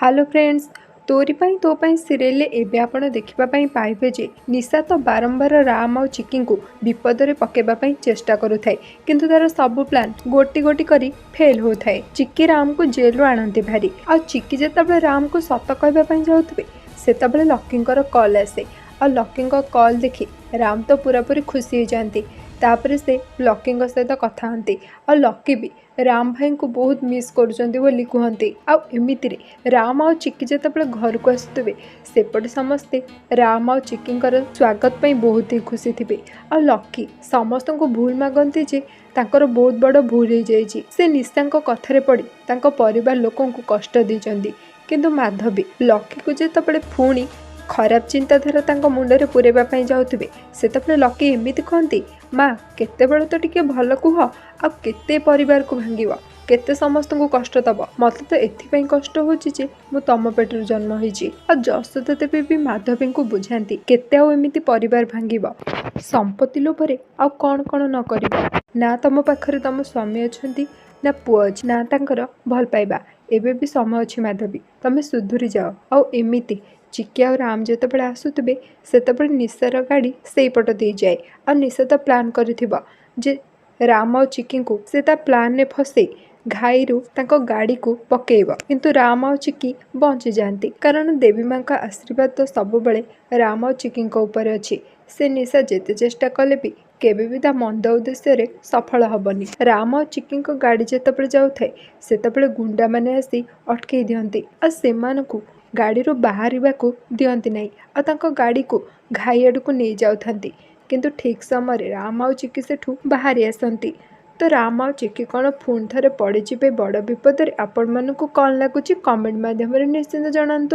Hello friends, तोरी पाई तो पाई serial एबे आपण देखिबा पाई पाइबे जे निशा तो बारंबार राम और चिक्की को विपद रे पकेबा पाई चेष्टा करुथाए, किंतु तार सब प्लान गोटी गोटी करी फेल होथाए। चिक्की राम को जेल रू आनंती भारी आ चिक्की जेतेबेले राम को सत कहबा पाई जाउथबे सेतेबेले लक्कींकर कॉल आसे और लक्कींक कॉल देखि राम तो पूरापूरी खुशी हो जाती। तापर से लक्कींक सहित कथा हंती और लक्की भी राम भाई को बहुत मिस करुँच बोली कहती। आमिति राम आ चिक्की जेतेबेले घर को आसुवे सेपटे समस्ते राम आ चिक्कींकर स्वागत पाई बहुत ही खुशी थे। आ लक्की समस्त को भूल मागती जे तांकर बहुत बड़ भूल हो जाइए। से निशांक कथारे पड़ी तांको परिवार लोकों को कष्ट देइचंदी, किंतु माधवी लक्की को जेतेबेले पुणी खराब चिंताधारा तांको मुंडरे पुरेबा पाई जाउथबे सेतेबेले लक्की एमिति कहती, माँ केतेबेले तो टिके भल कुह, आ केते परिवार को भांगिब, केते समस्त को कष्ट दब, मत तो एथिपाई कष्ट होची जे मु तम पेटर जन्म होईची। आ जसोदा देवी भी माधवी को बुझाती केते आ एमिति परिवार भांगिब, संपत्ति लोभरे आ कौन कौन न करिब, ना तम पाखरे तम स्वामी अछंती ना पुआ अछि ना तांकर भल पाइबा, एबे भी समय अछि माधवी, तमे सुधुरी जाओ। आ एमिति चिक्की और राम जेतेबेले आसुतबे सेतेबेले निशार गाड़ी सेई पट दे जाए। और निशा तो प्लान करिथिबा जे राम और चिक्की को से ता प्लान ने फसे घाईरू तांको गाड़ी को पकेइब, किंतु राम और चिक्की बंची जाती कारण देवी माँ का आशीर्वाद तो सब बड़े राम और चिक्की ऊपर अच्छी। से निशा जेते चेष्टा कले भी केबे भी ता मंद उद्देश्य रे सफल हबनी। राम और चिक्की गाड़ी जेतेबेले जाउथाए सेतेबेले गुंडा माने आसी अटकई दियंती आ सेमानकु गाड़ी रू बाहर को दियंती नहीं और तांको गाड़ी को घाई आड़ को नहीं जाउथांती, किंतु ठीक समय राम आ चिक्की सेठू बाहरी आसती। तो राम आ चिक्की कौन पुणी थे पड़े बड़ विपद। आपण मानू कौन लगुच कमेंट माध्यम निश्चिंत जनातु।